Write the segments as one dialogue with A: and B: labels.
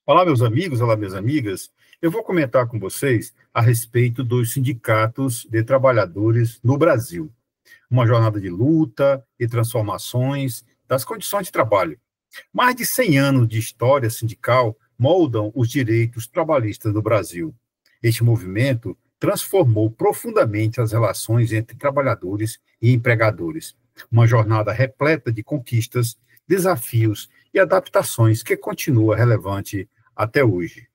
A: Olá, meus amigos, olá, minhas amigas. Eu vou comentar com vocês a respeito dos sindicatos de trabalhadores no Brasil. Uma jornada de luta e transformações das condições de trabalho. Mais de 100 anos de história sindical moldam os direitos trabalhistas no Brasil. Este movimento transformou profundamente as relações entre trabalhadores e empregadores. Uma jornada repleta de conquistas, desafios e adaptações que continua relevante até hoje.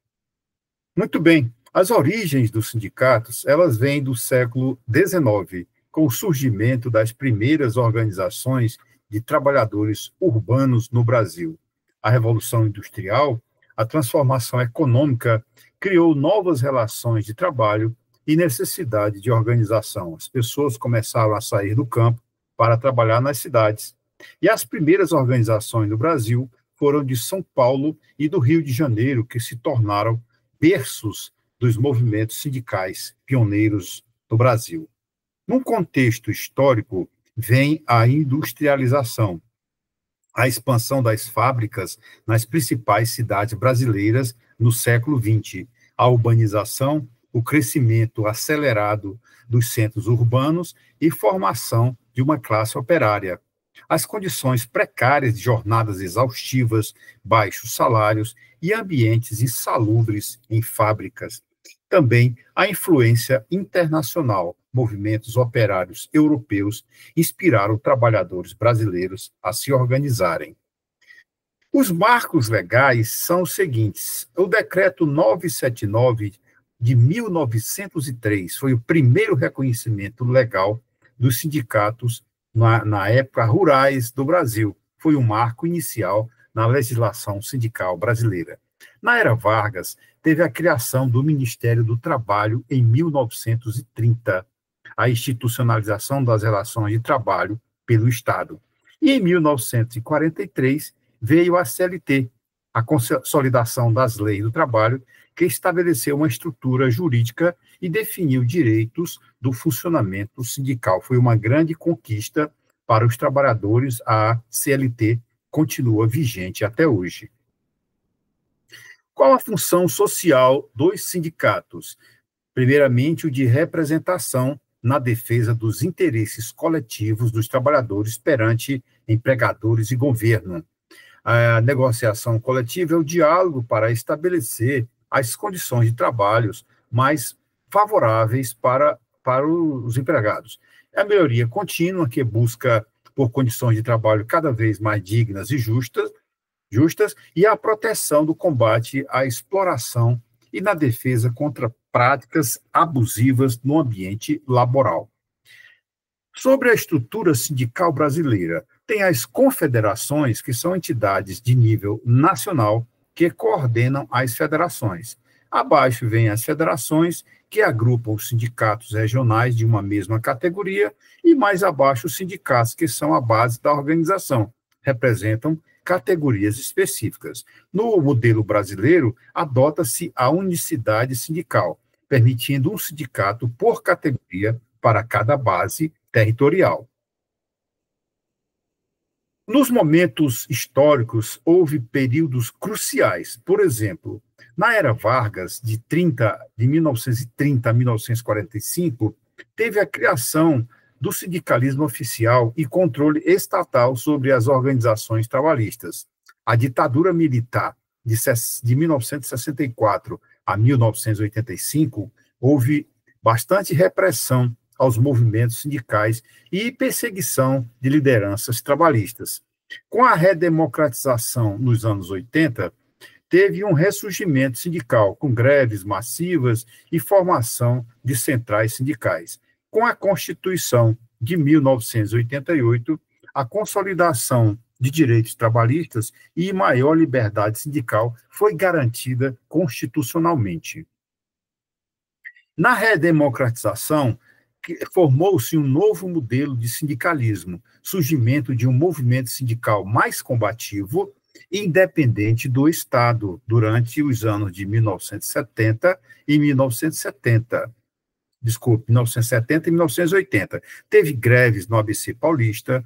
A: Muito bem, as origens dos sindicatos, elas vêm do século XIX, com o surgimento das primeiras organizações de trabalhadores urbanos no Brasil. A Revolução Industrial, a transformação econômica, criou novas relações de trabalho e necessidade de organização. As pessoas começaram a sair do campo para trabalhar nas cidades. E as primeiras organizações no Brasil foram de São Paulo e do Rio de Janeiro, que se tornaram berços dos movimentos sindicais pioneiros no Brasil. Num contexto histórico, vem a industrialização, a expansão das fábricas nas principais cidades brasileiras no século XX, a urbanização, o crescimento acelerado dos centros urbanos e formação de uma classe operária. As condições precárias de jornadas exaustivas, baixos salários e ambientes insalubres em fábricas. Também a influência internacional, movimentos operários europeus inspiraram trabalhadores brasileiros a se organizarem. Os marcos legais são os seguintes: o Decreto 979 de 1903 foi o primeiro reconhecimento legal dos sindicatos na época rurais do Brasil. Foi um marco inicial na legislação sindical brasileira. Na era Vargas, teve a criação do Ministério do Trabalho em 1930, a institucionalização das relações de trabalho pelo Estado. E em 1943 veio a CLT, a consolidação das leis do trabalho, que estabeleceu uma estrutura jurídica e definiu direitos do funcionamento sindical. Foi uma grande conquista para os trabalhadores. A CLT continua vigente até hoje. Qual a função social dos sindicatos? Primeiramente, o de representação na defesa dos interesses coletivos dos trabalhadores perante empregadores e governo. A negociação coletiva é o diálogo para estabelecer as condições de trabalhos mais favoráveis para os empregados. É a melhoria contínua que busca por condições de trabalho cada vez mais dignas e justas, e a proteção do combate à exploração e na defesa contra práticas abusivas no ambiente laboral. Sobre a estrutura sindical brasileira, tem as confederações, que são entidades de nível nacional que coordenam as federações. Abaixo vêm as federações, que agrupam os sindicatos regionais de uma mesma categoria, e mais abaixo os sindicatos, que são a base da organização, representam categorias específicas. No modelo brasileiro, adota-se a unicidade sindical, permitindo um sindicato por categoria para cada base territorial. Nos momentos históricos, houve períodos cruciais. Por exemplo, na era Vargas, de 1930 a 1945, teve a criação do sindicalismo oficial e controle estatal sobre as organizações trabalhistas. A ditadura militar de 1964 a 1985, houve bastante repressão aos movimentos sindicais e perseguição de lideranças trabalhistas. Com a redemocratização nos anos 80, teve um ressurgimento sindical, com greves massivas e formação de centrais sindicais. Com a Constituição de 1988, a consolidação de direitos trabalhistas e maior liberdade sindical foi garantida constitucionalmente. Na redemocratização, formou-se um novo modelo de sindicalismo, surgimento de um movimento sindical mais combativo e independente do Estado, durante os anos de 1970 e 1970. 1970 e 1980. Teve greves no ABC Paulista,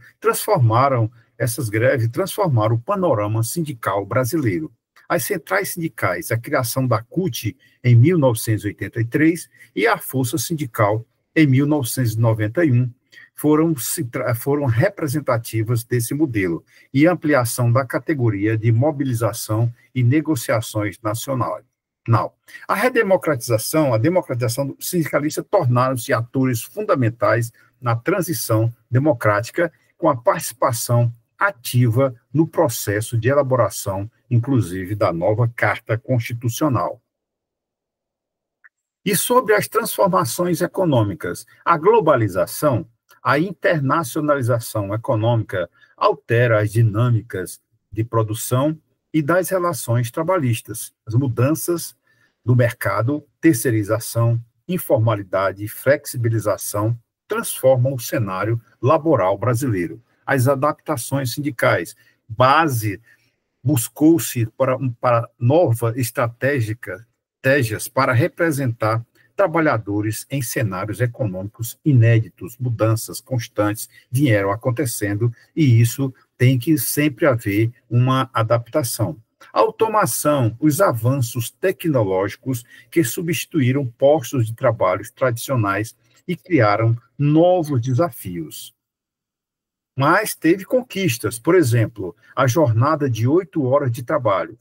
A: essas greves transformaram o panorama sindical brasileiro. as centrais sindicais, a criação da CUT em 1983 e a Força Sindical em 1991 foram representativas desse modelo e ampliação da categoria de mobilização e negociações nacionais. Não. A democratização do sindicalista tornaram-se atores fundamentais na transição democrática com a participação ativa no processo de elaboração, inclusive, da nova Carta Constitucional. E sobre as transformações econômicas, a globalização, a internacionalização econômica altera as dinâmicas de produção e das relações trabalhistas. As mudanças do mercado, terceirização, informalidade e flexibilização transformam o cenário laboral brasileiro. As adaptações sindicais, buscou-se para novas estratégias para representar trabalhadores em cenários econômicos inéditos, mudanças constantes vieram acontecendo, e isso tem que sempre haver uma adaptação. A automação, os avanços tecnológicos que substituíram postos de trabalho tradicionais e criaram novos desafios. Mas teve conquistas, por exemplo, a jornada de 8 horas de trabalho,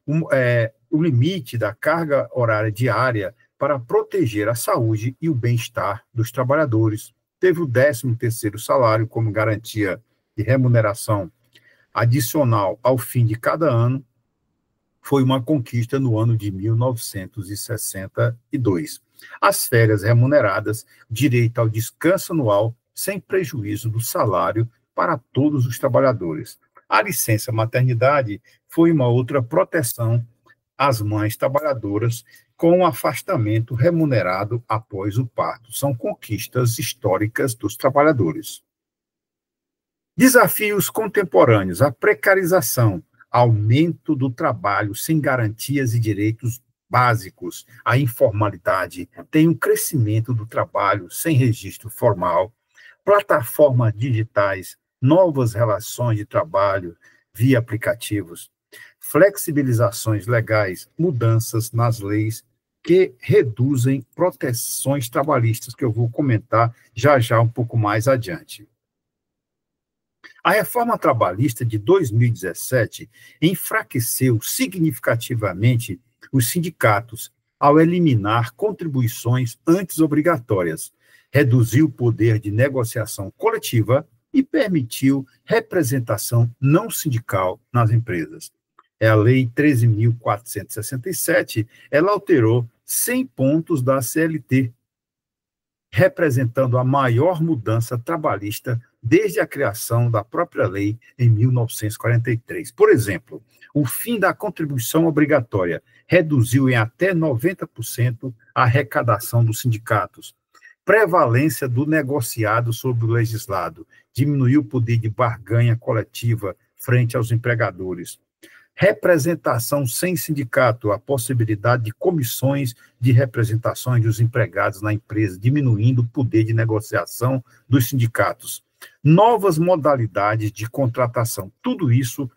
A: o limite da carga horária diária para proteger a saúde e o bem-estar dos trabalhadores. Teve o 13º salário como garantia de remuneração adicional ao fim de cada ano. Foi uma conquista no ano de 1962. As férias remuneradas, direito ao descanso anual, sem prejuízo do salário para todos os trabalhadores. A licença maternidade foi uma outra proteção às mães trabalhadoras com o afastamento remunerado após o parto. São conquistas históricas dos trabalhadores. Desafios contemporâneos, a precarização, aumento do trabalho sem garantias e direitos básicos, a informalidade, tem um crescimento do trabalho sem registro formal, plataformas digitais, novas relações de trabalho via aplicativos, flexibilizações legais, mudanças nas leis que reduzem proteções trabalhistas, que eu vou comentar já um pouco mais adiante. A reforma trabalhista de 2017 enfraqueceu significativamente os sindicatos ao eliminar contribuições antes obrigatórias, reduziu o poder de negociação coletiva e permitiu representação não sindical nas empresas. É a Lei 13.467, ela alterou 100 pontos da CLT, representando a maior mudança trabalhista desde a criação da própria lei em 1943. Por exemplo, o fim da contribuição obrigatória reduziu em até 90% a arrecadação dos sindicatos. Prevalência do negociado sobre o legislado, diminuiu o poder de barganha coletiva frente aos empregadores. Representação sem sindicato, a possibilidade de comissões de representações dos empregados na empresa, diminuindo o poder de negociação dos sindicatos. Novas modalidades de contratação, tudo isso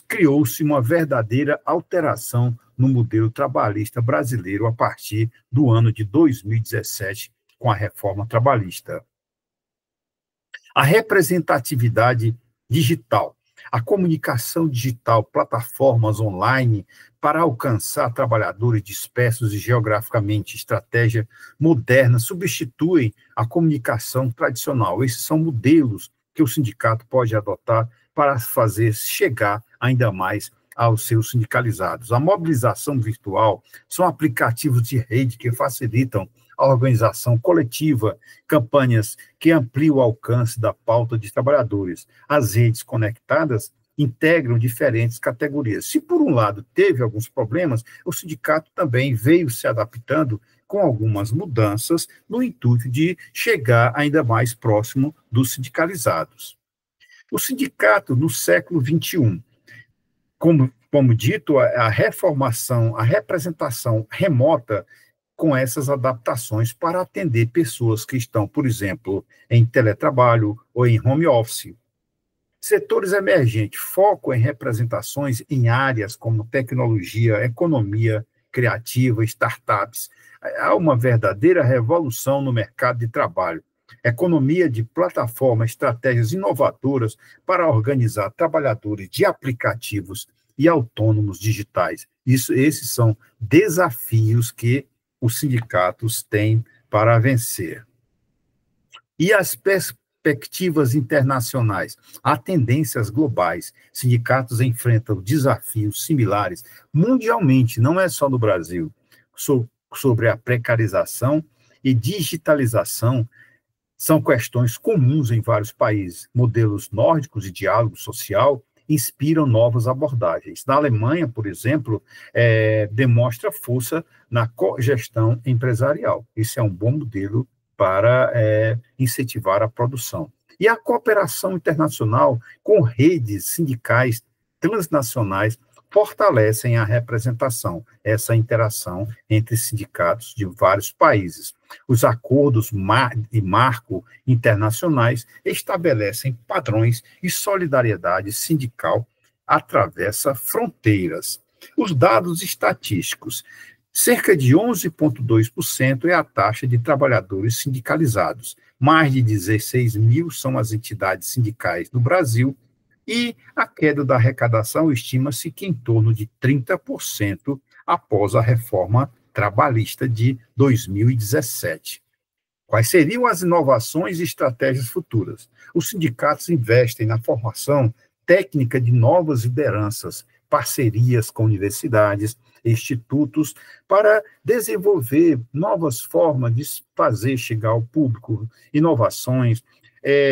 A: criou-se uma verdadeira alteração no modelo trabalhista brasileiro a partir do ano de 2017, com a reforma trabalhista. A representatividade digital, a comunicação digital, plataformas online para alcançar trabalhadores dispersos e geograficamente, estratégia moderna, substituem a comunicação tradicional. Esses são modelos que o sindicato pode adotar para fazer chegar ainda mais aos seus sindicalizados. A mobilização virtual são aplicativos de rede que facilitam a organização coletiva, campanhas que ampliam o alcance da pauta de trabalhadores. As redes conectadas integram diferentes categorias. Se, por um lado, teve alguns problemas, o sindicato também veio se adaptando com algumas mudanças no intuito de chegar ainda mais próximo dos sindicalizados. O sindicato no século XXI, como dito, a reformação, a representação remota com essas adaptações para atender pessoas que estão, por exemplo, em teletrabalho ou em home office. Setores emergentes, foco em representações em áreas como tecnologia, economia criativa, startups. Há uma verdadeira revolução no mercado de trabalho. Economia de plataforma, estratégias inovadoras para organizar trabalhadores de aplicativos e autônomos digitais. Esses são desafios que os sindicatos têm para vencer. E as perspectivas internacionais, há tendências globais. Sindicatos enfrentam desafios similares mundialmente, não é só no Brasil, sobre a precarização e digitalização. São questões comuns em vários países. Modelos nórdicos de diálogo social inspiram novas abordagens. Na Alemanha, por exemplo, demonstra força na cogestão empresarial. Isso é um bom modelo para incentivar a produção. E a cooperação internacional com redes sindicais transnacionais fortalecem a representação, essa interação entre sindicatos de vários países. Os acordos de marco internacionais estabelecem padrões e solidariedade sindical atravessa fronteiras. Os dados estatísticos. Cerca de 11,2% é a taxa de trabalhadores sindicalizados. Mais de 16 mil são as entidades sindicais no Brasil, e a queda da arrecadação estima-se que em torno de 30% após a reforma trabalhista de 2017. Quais seriam as inovações e estratégias futuras? Os sindicatos investem na formação técnica de novas lideranças, parcerias com universidades, institutos, para desenvolver novas formas de fazer chegar ao público, inovações,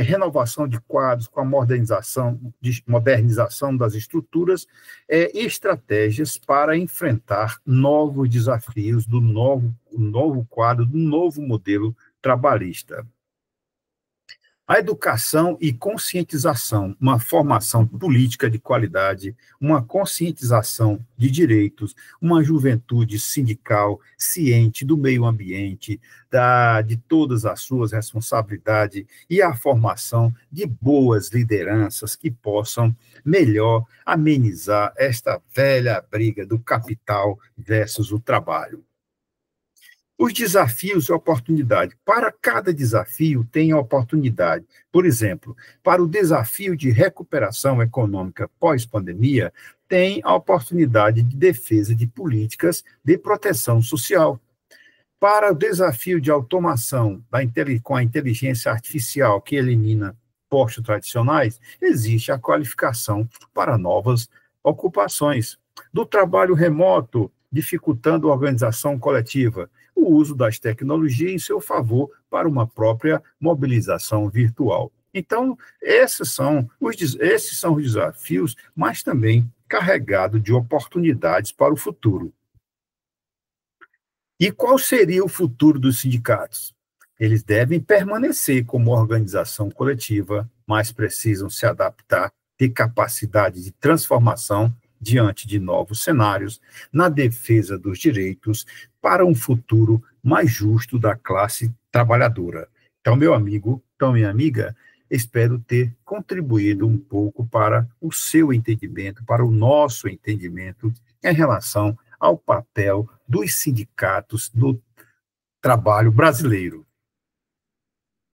A: renovação de quadros com a modernização das estruturas e estratégias para enfrentar novos desafios do novo quadro, do novo modelo trabalhista. A educação e conscientização, uma formação política de qualidade, uma conscientização de direitos, uma juventude sindical ciente do meio ambiente, de todas as suas responsabilidades e a formação de boas lideranças que possam melhor amenizar esta velha briga do capital versus o trabalho. Os desafios e oportunidade. Para cada desafio tem a oportunidade. Por exemplo, para o desafio de recuperação econômica pós-pandemia, tem a oportunidade de defesa de políticas de proteção social. Para o desafio de automação com a inteligência artificial que elimina postos tradicionais, existe a qualificação para novas ocupações. Do trabalho remoto, dificultando a organização coletiva, o uso das tecnologias em seu favor para uma própria mobilização virtual. Então, esses são os desafios, mas também carregados de oportunidades para o futuro. E qual seria o futuro dos sindicatos? Eles devem permanecer como organização coletiva, mas precisam se adaptar, ter capacidade de transformação diante de novos cenários, na defesa dos direitos, para um futuro mais justo da classe trabalhadora. Então, meu amigo, minha amiga, espero ter contribuído um pouco para o seu entendimento, para o nosso entendimento em relação ao papel dos sindicatos no trabalho brasileiro.